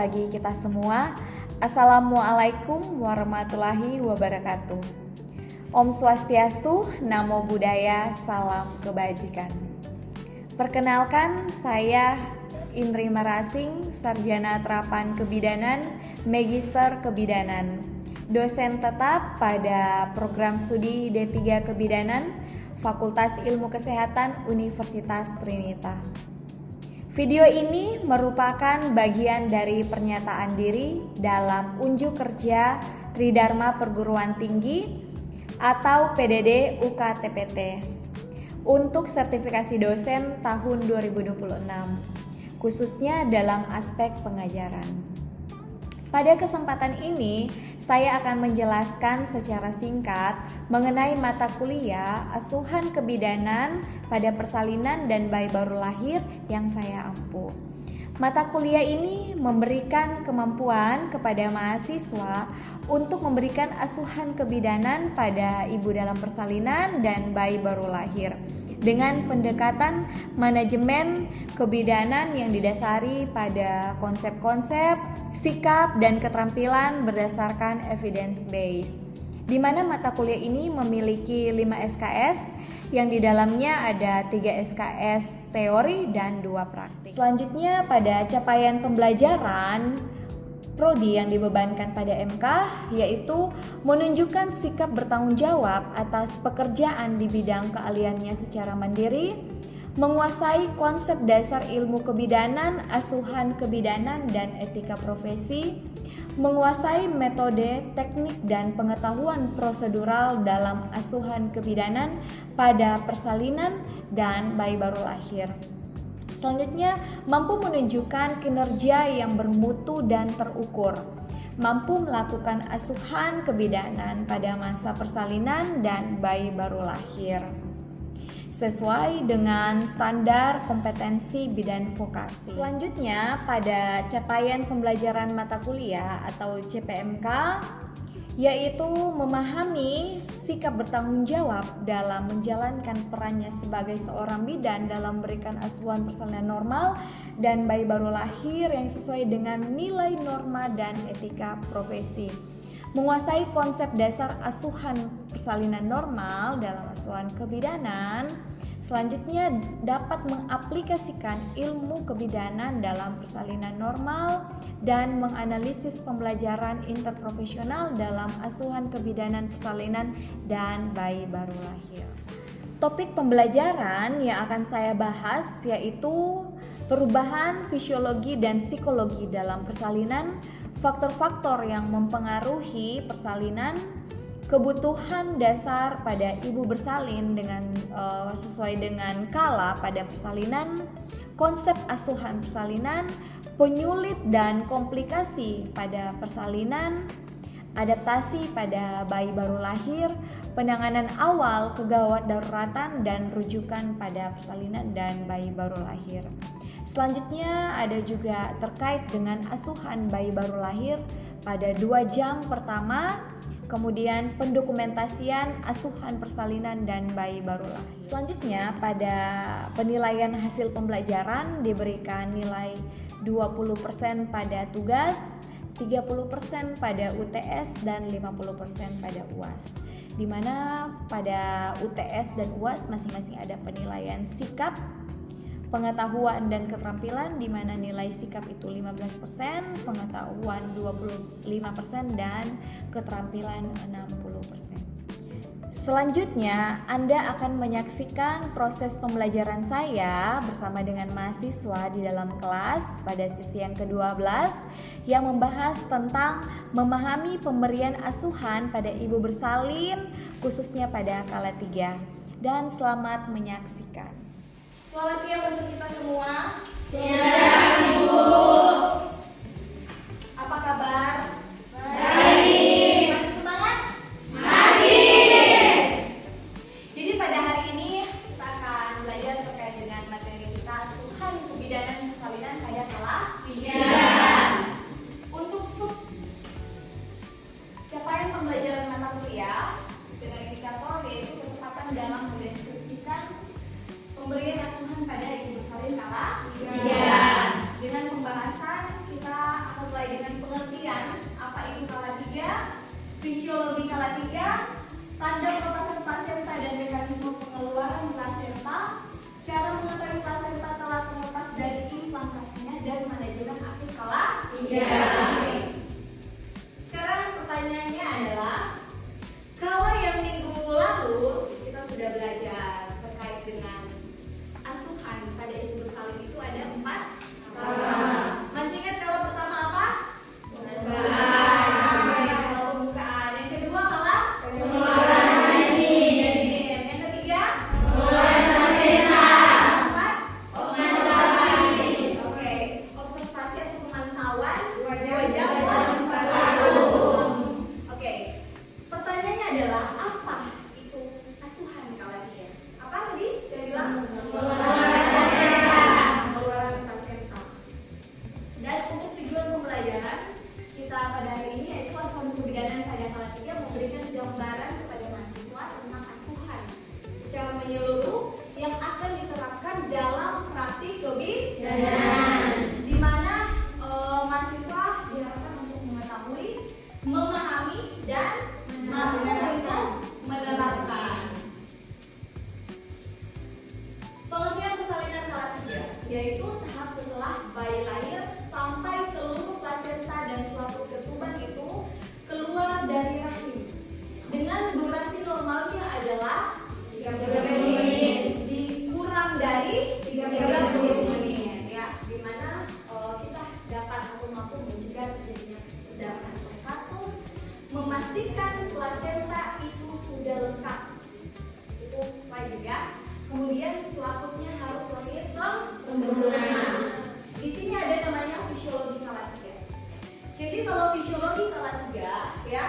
bagi kita semua. Assalamualaikum warahmatullahi wabarakatuh. Om Swastiastu, Namo Buddhaya, salam kebajikan. Perkenalkan, saya Indri Marasing, Sarjana Terapan Kebidanan, Magister Kebidanan, dosen tetap pada program studi D3 Kebidanan, Fakultas Ilmu Kesehatan Universitas Trinita. Video ini merupakan bagian dari pernyataan diri dalam unjuk kerja Tridharma Perguruan Tinggi atau PDD UKTPT untuk sertifikasi dosen tahun 2026, khususnya dalam aspek pengajaran. Pada kesempatan ini, saya akan menjelaskan secara singkat mengenai mata kuliah asuhan kebidanan pada persalinan dan bayi baru lahir yang saya ampu. Mata kuliah ini memberikan kemampuan kepada mahasiswa untuk memberikan asuhan kebidanan pada ibu dalam persalinan dan bayi baru lahir dengan pendekatan manajemen kebidanan yang didasari pada konsep-konsep, sikap, dan keterampilan berdasarkan evidence base, di mana mata kuliah ini memiliki 5 SKS yang di dalamnya ada 3 SKS teori dan 2 praktik. Selanjutnya pada capaian pembelajaran prodi yang dibebankan pada MK, yaitu menunjukkan sikap bertanggung jawab atas pekerjaan di bidang keahliannya secara mandiri, menguasai konsep dasar ilmu kebidanan, asuhan kebidanan, dan etika profesi, menguasai metode, teknik, dan pengetahuan prosedural dalam asuhan kebidanan pada persalinan dan bayi baru lahir. Selanjutnya, mampu menunjukkan kinerja yang bermutu dan terukur, mampu melakukan asuhan kebidanan pada masa persalinan dan bayi baru lahir sesuai dengan standar kompetensi bidang vokasi. Selanjutnya, pada capaian pembelajaran mata kuliah atau CPMK, yaitu memahami sikap bertanggung jawab dalam menjalankan perannya sebagai seorang bidan dalam memberikan asuhan persalinan normal dan bayi baru lahir yang sesuai dengan nilai norma dan etika profesi, menguasai konsep dasar asuhan persalinan normal dalam asuhan kebidanan. Selanjutnya, dapat mengaplikasikan ilmu kebidanan dalam persalinan normal dan menganalisis pembelajaran interprofesional dalam asuhan kebidanan persalinan dan bayi baru lahir. Topik pembelajaran yang akan saya bahas yaitu perubahan fisiologi dan psikologi dalam persalinan, faktor-faktor yang mempengaruhi persalinan, kebutuhan dasar pada ibu bersalin dengan sesuai dengan kala pada persalinan, konsep asuhan persalinan, penyulit dan komplikasi pada persalinan, adaptasi pada bayi baru lahir, penanganan awal kegawat daruratan, dan rujukan pada persalinan dan bayi baru lahir. Selanjutnya ada juga terkait dengan asuhan bayi baru lahir pada 2 jam pertama, kemudian pendokumentasian asuhan persalinan dan bayi baru lahir. Selanjutnya pada penilaian hasil pembelajaran diberikan nilai 20% pada tugas, 30% pada UTS, dan 50% pada UAS. Di mana pada UTS dan UAS masing-masing ada penilaian sikap, pengetahuan dan keterampilan, di mana nilai sikap itu 15%, pengetahuan 25%, dan keterampilan 60%. Selanjutnya, Anda akan menyaksikan proses pembelajaran saya bersama dengan mahasiswa di dalam kelas pada sesi yang ke-12 yang membahas tentang memahami pemberian asuhan pada ibu bersalin khususnya pada kala 3. Dan selamat menyaksikan. Selamat siang untuk kita semua. Siang, Ibu. Apa kabar? Baik. Masih semangat? Masih. Jadi pada hari ini kita akan belajar terkait dengan materi kita asuhan kebidanan persalinan pada kala 3. Untuk sub capaian pembelajaran mata kuliah dengan indikator yaitu ketepatan dalam mendeskripsikan pemberian asuhan pada ibu bersalin kala 3. Dengan pembahasan kita akan bengkak, itu wajib ya. Kemudian selaputnya harus lahir sempurna. Di sini ada namanya fisiologi kala 3. Jadi kalau fisiologi kala 3 ya,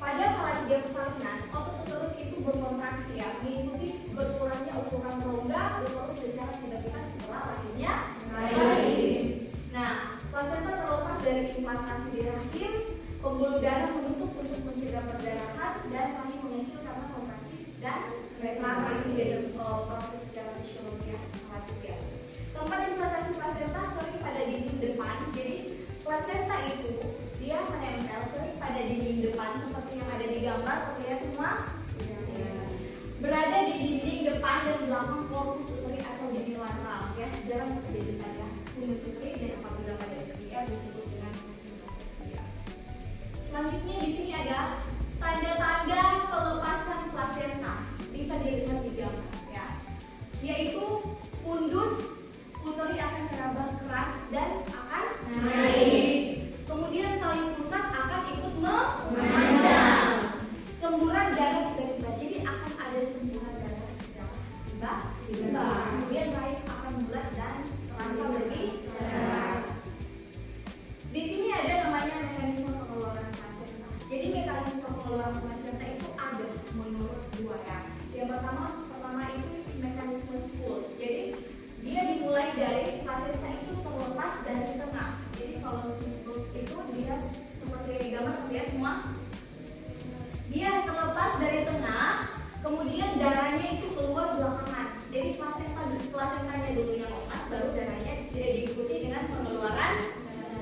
pada kala 3 persalinan otot uterus itu berkontraksi ya, mengikuti berkurangnya ukuran rongga uterus secara tiba-tiba setelah lahirnya bayi. Nah, plasenta terlepas dari implantasi di rahim, pembuluh darah menutup untuk mencegah perdarahan, dan rahim mengecil karena kontraksi dan retraksi. Proses secara fisiologi ya, kala 3. Tempat implantasi plasenta sering pada dinding depan, jadi plasenta itu dia menempel sering pada dinding depan seperti yang ada di gambar, terlihat semua? Berada di dinding depan dan belakang korpus uteri atau dinding lateral ya, jarang terjadi pada fundus uteri dan apabila pada SBR disebut dengan SBR. Selanjutnya di sini ada tanda-tanda pelepasan plasenta, bisa dilihat di gambar ya, yaitu fundus uteri akan terabang keras dan akan naik. Kemudian tali pusat akan ikut memanjang. Semburan darah tiba-tiba, jadi akan ada semburan darah secara tiba-tiba. Kemudian rahim akan bulat dan terasa lebih keras. Di sini ada namanya mekanisme pengeluaran plasenta. Jadi mekanisme pengeluaran plasenta itu ada menurut dua ya. Yang pertama itu mekanisme Schultz. Jadi dia dimulai dari plasenta itu terlepas dari tengah. Jadi kalau Schultz itu dia seperti yang digambar, terlihat semua. Dia terlepas dari tengah, kemudian darahnya itu keluar belakangan. Jadi plasentanya dulu yang lepas, baru darahnya diikuti dengan pengeluaran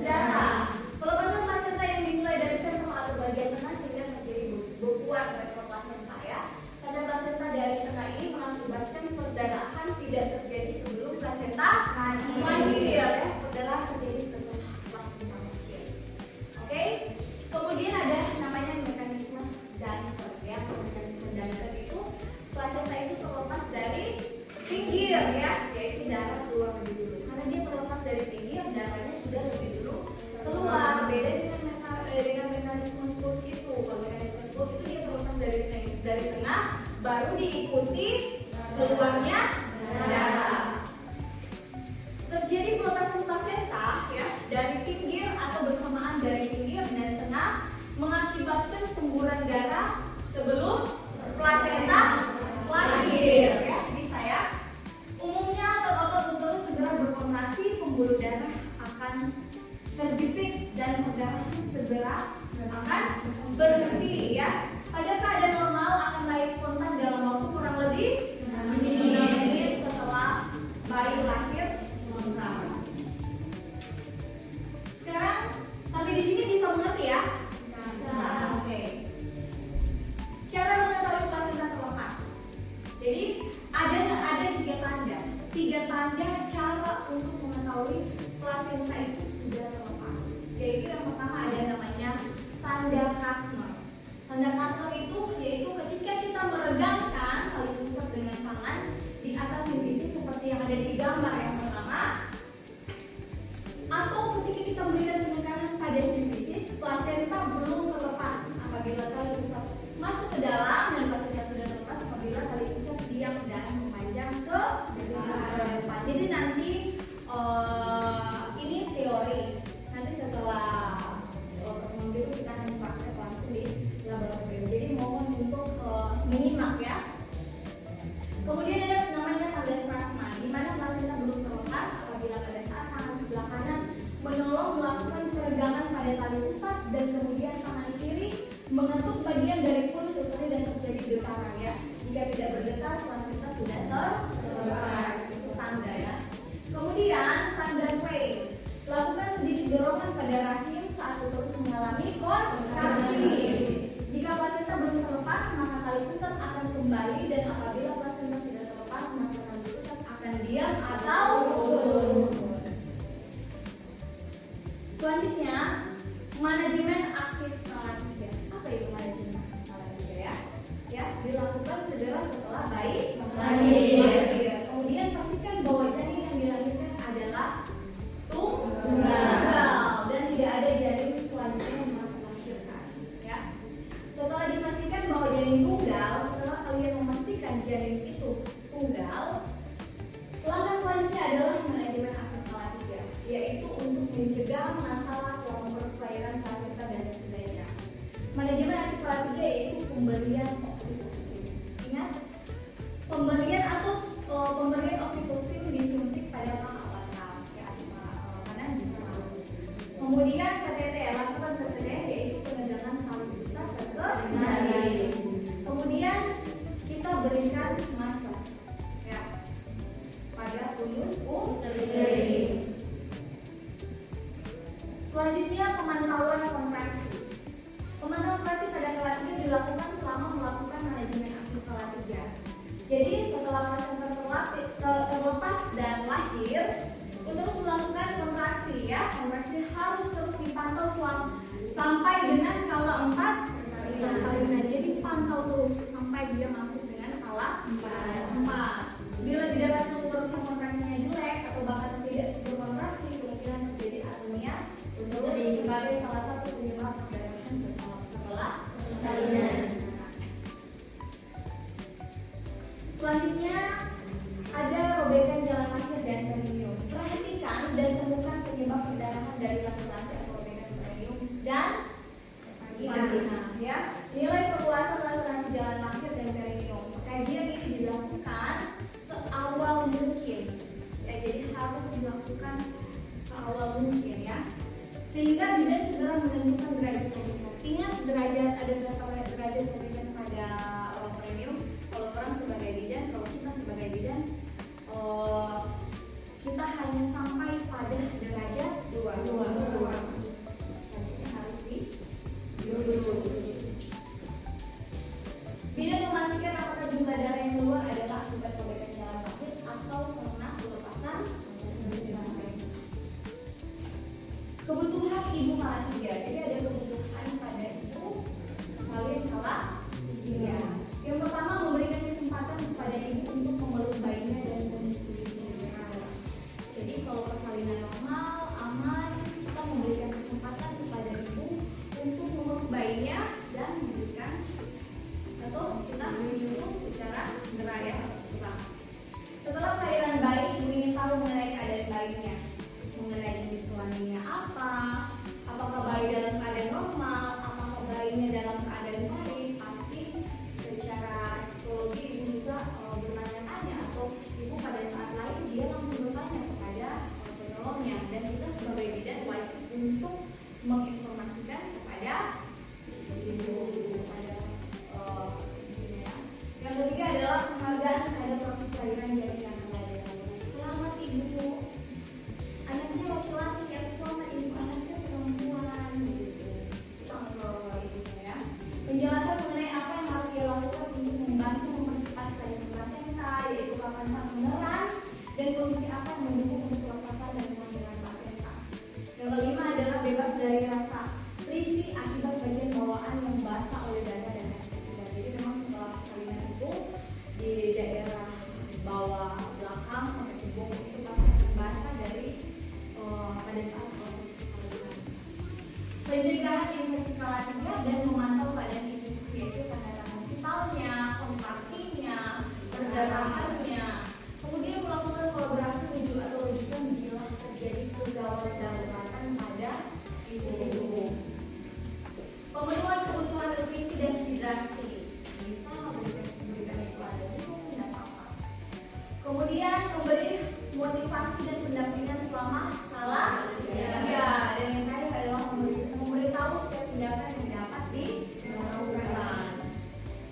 darah. Pelepasan plasenta yang dimulai dari sentrum atau bagian tengah sehingga terjadi bekuan retroplasenta ya. Karena plasenta dari tengah ini mengakibatkan perdarahan tidak terjadi sebelum plasenta lahir ya. Perdarahan terjadi setelah plasenta lahir. Oke? Kemudian ada namanya mekanisme Danker ya. Mekanisme Danker itu plasenta itu terlepas dari pinggir ya, yaitu darah keluar lebih dulu. Karena dia terlepas dari pinggir, darahnya sudah lebih dulu keluar. Beda dengan mekanisme Schultz itu. Kalau mekanisme Schultz itu dia terlepas dari tengah, baru diikuti keluarnya darah. Terjadi pelepasan plasenta ya dari pinggir atau bersamaan dari pinggir dan tengah, mengakibatkan semburan darah sebelum plasenta lahir ya, bisa ya. Umumnya otot uterus segera berkontraksi, pembuluh darah akan terjepit dan perdarahan segera akan berhenti ya. Pada keadaan normal akan lahir spontan dalam waktu kurang lebih 6 menit setelah bayi lahir lengkap. Sekarang sampai di sini bisa mengerti ya? Oke. Cara mengetahui plasenta terlepas. Jadi ada 3 tanda cara untuk mengetahui plasenta itu sudah terlepas. Yaitu yang pertama ada namanya tanda Kastner. Tanda Kastner itu yaitu ketika kita meregangkan tali pusat dengan tangan di atas simfisis seperti yang ada di gambar yang pertama, atau ketika kita memberikan penekanan pada simfisis, plasenta belum terlepas apabila tali pusat masuk ke dalam, dan plasenta sudah terlepas apabila tali pusat diam dan memanjang ke depan. Jadi nanti ini teori. Nanti setelah pertemuan itu kita akan praktek langsung di laboratorium. Jadi mohon untuk menyimak ya. Kemudian ada namanya tanda Strassman, di mana plasenta belum terlepas apabila pada saat tangan sebelah kanan menolong melakukan peregangan pada tali pusat dan kemudian tangan kiri mengetuk bagian dari fundus uteri dan terjadi getaran ya. Jika tidak bergetar, plasenta sudah terlepas. Itu tanda ya. Kemudian tanda Gray, lakukan sedikit dorongan pada rahim saat uterus mengalami kontraksi. Jika plasenta belum terlepas, maka tali pusat akan kembali, dan apabila plasenta sudah terlepas, maka tali pusat akan diam atau turun. Selanjutnya, manajemen aktif kala 3. Apa itu manajemen aktif kala 3 ya? Ya, dilakukan segera setelah bayi lahir. Kemudian pastikan bahwa janin yang dilahirkan adalah tunggal dan tidak ada janin selanjutnya yang masuk melahirkan. Ya. Setelah dipastikan bahwa janin tunggal, setelah memberikan massage ya pada fundus uteri. Selanjutnya pemantauan kontraksi. Pemantauan kontraksi pada kelas 3 dilakukan selama melakukan manajemen aktif kelas 3. Jadi setelah pasien terlepas dan lahir, untuk melakukan kontraksi ya, kontraksi harus terus dipantau sampai dengan kala 4 persalinan. Jadi pantau terus sampai dia masuk dengan kala 4. Bila didapati terus kontraksinya jelek atau bahkan tidak berkontraksi, kemungkinan terjadi anemia sebagai salah satu penyebab perdarahan setelah persalinan. Selanjutnya ada robekan jalan lahir dan perineum. Perhatikan dan temukan penyebab perdarahan dari lasi-lasi atau robekan perineum dan vagina. Ya, nilai perluasan lasi-lasi jalan lahir dan perineum. Kajian ini dilakukan seawal mungkin. Ya, jadi harus dilakukan seawal mungkin ya. Sehingga bidan segera menentukan derajat robekan. Ingat derajat ada berapa derajat robekan pada orang perineum. Kalau orang sebagai bidan, kalau kita sebagai bidan, kita hanya sampai pada derajat 2. Selanjutnya harus dirujuk. Bidan memastikan apakah jumlah darah yang keluar adalah akibat robekan jalan lahir atau karena pelepasan pasien. Kebutuhan ibu kala 3. Jadi ada kebutuhan pada ibu salin kala 3. Yang pertama, memberikan kesempatan kepada ibu untuk memeluk bayinya dan menyusuinya. Jadi kalau persalinan normal, aman, kita memberikan kesempatan kepada ibu untuk memeluk bayinya dan memberikan atau kita menyusu secara segera ya, segera. Setelah kelahiran bayi, ibu ingin tahu mengenai keadaan bayinya, mengenai jenis kelaminnya apa, apakah bayi dalam keadaan normal, apakah bayinya dalam keadaan baik. Pasti secara psikologi ibu juga bertanya-tanya, atau ibu pada saat lahir dia langsung bertanya kepada penolongnya, dan kita sebagai bidan wajib untuk menginformasikan kepada ibu kepada ibunya. Yang ketiga adalah penghargaan terhadap proses kelahiran janin kelahiran. Selamat ibu, anaknya laki-laki, ya selamat ibu, anaknya perempuan gitu. Kita ngobrol ibunya ya. Penjelasan mengenai apa yang harus dia lakukan untuk membantu mempercepat kelahiran plasenta, yaitu kapan pengelaran dan posisi apa yang mendukung untuk pelepasan dan kelahiran plasenta. Yang kelima adalah bebas dari rasa risih akibat bagian bawaan yang basah oleh dada dan air ketiga. Jadi memang setelah persalinan itu di daerah bawah belakang sampai ke bawah itu pasti akan basah dari pada saat proses persalinan. Pencegahan infeksi kala 3 dan memantau keadaan ibu, yaitu tanda-tanda vitalnya, kontraksinya, perdarahannya. Kemudian melakukan kolaborasi rujuk atau rujukan bila terjadi kegawatan daruratan pada ibu. Pemenuhan kebutuhan nutrisi dan hidrasi, bisa memberikan itu ada tidak apa-apa. Kemudian memberi motivasi dan pendampingan selama kala 3. Dan yang terakhir adalah memberitahu setiap tindakan yang dapat dilakukan.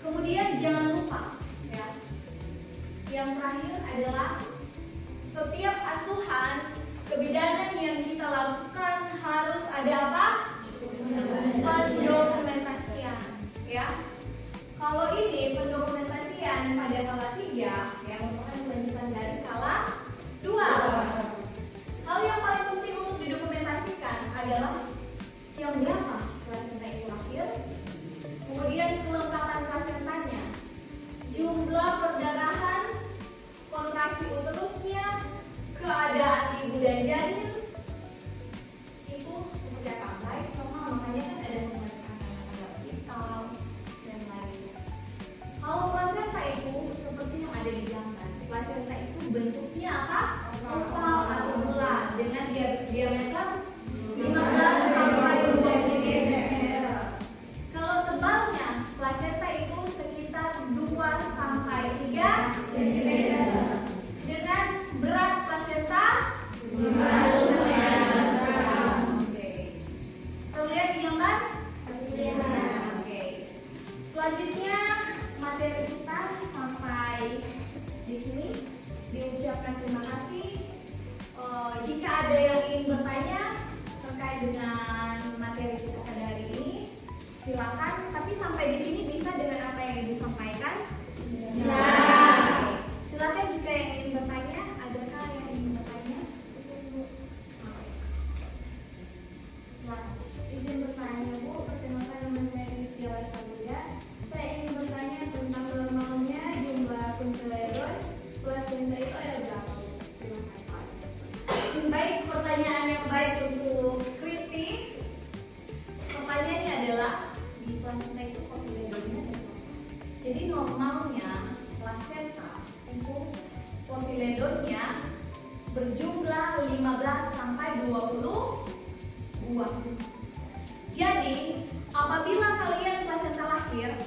Kemudian jangan lupa ya, yang terakhir adalah setiap asuhan kebidanan yang kita lakukan harus ada apa? Pendokumentasian ya. Kalau ini pendokumentasian pada kala 3 yang merupakan kelanjutan dari kala 2. Hal yang paling penting untuk didokumentasikan adalah jam berapa plasenta itu lahir, kemudian kelengkapan plasentanya, jumlah perdarahan, kontraksi uterusnya, keadaan ibu dan janin itu seperti apa, baik normal, makanya kan ada pemeriksaan tanda vital dan lainnya. Kalau plasenta itu seperti yang ada di gambar, plasenta itu bentuknya apa? Oval atau bulat dengan diameter 15 sampai 20 cm. Kalau tebalnya plasenta itu sekitar 2 sampai 3 cm. Dengan berat plasenta 500 gram. Oke. Terlihat di gambar? Terlihat. Oke. Selanjutnya materi kita sampai berjumlah 15 sampai 20 buah. Jadi, apabila kalian plasenta lahir,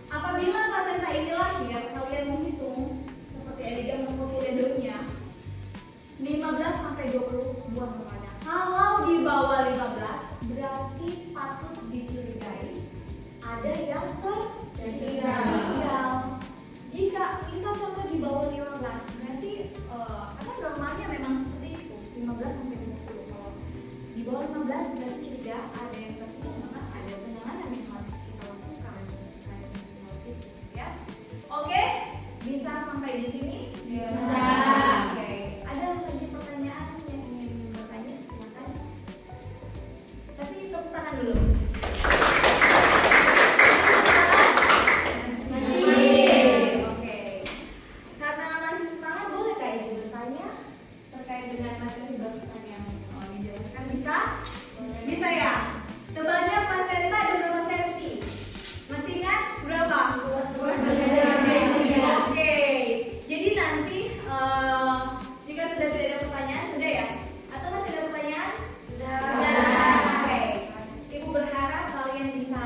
apabila plasenta ini lahir, kalian menghitung seperti adegan multiredonnya 15 sampai 20 buah kepala. Kalau di bawah 15 berarti patut dicurigai ada yang tertinggal. Jika misal contoh di bawah 15 berarti karena normalnya memang seperti itu 15 sampai 20. Kalau di bawah 15 berarti curiga ada yang tertinggal, maka ada penanganan yang harus kita lakukan. Ya. Oke, bisa sampai di sini? Bisa. Oke. Ada lagi pertanyaan yang ingin bertanya? Silakan. Tapi tepuk tangan dulu. Oke. Karena masih semangat, boleh Kak Ibu bertanya terkait dengan materi barusan yang dijelaskan? Bisa? Bisa ya? Tebalnya plasenta ada berapa senti? Masih ingat berapa? 2 cm. Oke. Jadi nanti jika sudah tidak ada pertanyaan, sudah ya? Atau masih ada pertanyaan? Sudah. Oke. Ibu berharap kalian bisa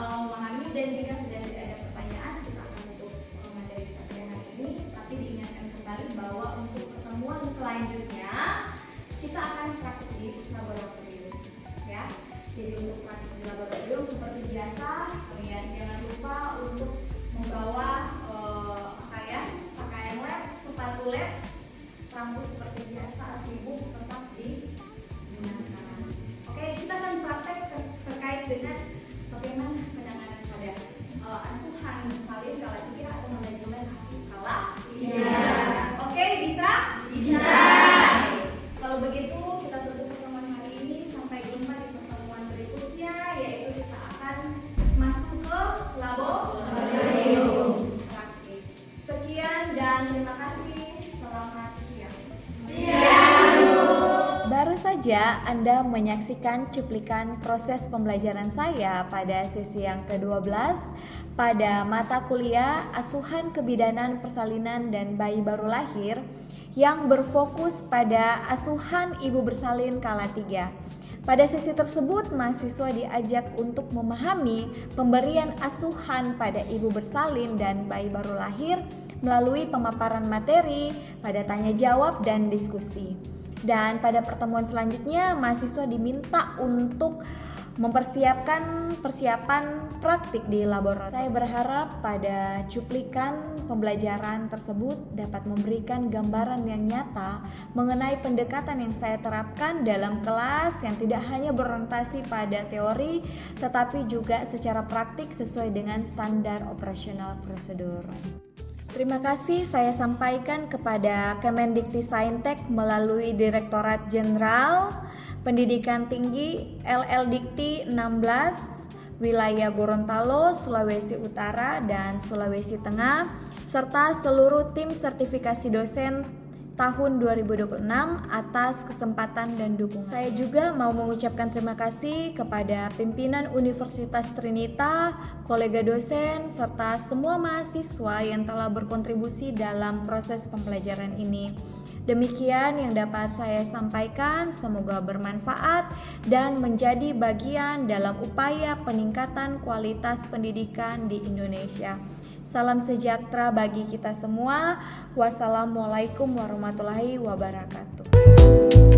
memahami, dan jika sudah tidak ada pertanyaan, kita akan tutup materi kita pada hari ini. Tapi diingatkan kembali bahwa untuk pertemuan selanjutnya kita akan praktik di laboratorium, ya. Jadi untuk praktik di laboratorium seperti biasa, kalian jangan lupa untuk membawa pakaian lab, sepatu lab, rambut seperti biasa, sibuk tetap digunakan. Oke, kita akan praktek terkait dengan bagaimana penanganan pada asuhan salin kala 3 atau manajemen aktif kala 3. Oke, bisa? Bisa. Kalau begitu kita tutup pertemuan hari ini, sampai jumpa di pertemuan berikutnya, yaitu kita akan masuk ke laboratorium. Sekian dan terima kasih. Selamat siang. Baru saja Anda menyaksikan cuplikan proses pembelajaran saya pada sesi yang ke-12 pada mata kuliah Asuhan Kebidanan Persalinan dan Bayi Baru Lahir yang berfokus pada asuhan ibu bersalin kala 3. Pada sesi tersebut, mahasiswa diajak untuk memahami pemberian asuhan pada ibu bersalin dan bayi baru lahir melalui pemaparan materi pada tanya jawab dan diskusi. Dan pada pertemuan selanjutnya, mahasiswa diminta untuk mempersiapkan persiapan praktik di laboratorium. Saya berharap pada cuplikan pembelajaran tersebut dapat memberikan gambaran yang nyata mengenai pendekatan yang saya terapkan dalam kelas yang tidak hanya berorientasi pada teori tetapi juga secara praktik sesuai dengan standar operasional prosedur. Terima kasih saya sampaikan kepada Kemendikti-Saintek melalui Direktorat Jenderal Pendidikan Tinggi LL-Dikti 16 wilayah Gorontalo, Sulawesi Utara dan Sulawesi Tengah serta seluruh tim sertifikasi dosen tahun 2026 atas kesempatan dan dukungan. Saya juga mau mengucapkan terima kasih kepada pimpinan Universitas Trinita, kolega dosen, serta semua mahasiswa yang telah berkontribusi dalam proses pembelajaran ini. Demikian yang dapat saya sampaikan, semoga bermanfaat dan menjadi bagian dalam upaya peningkatan kualitas pendidikan di Indonesia. Salam sejahtera bagi kita semua. Wassalamualaikum warahmatullahi wabarakatuh.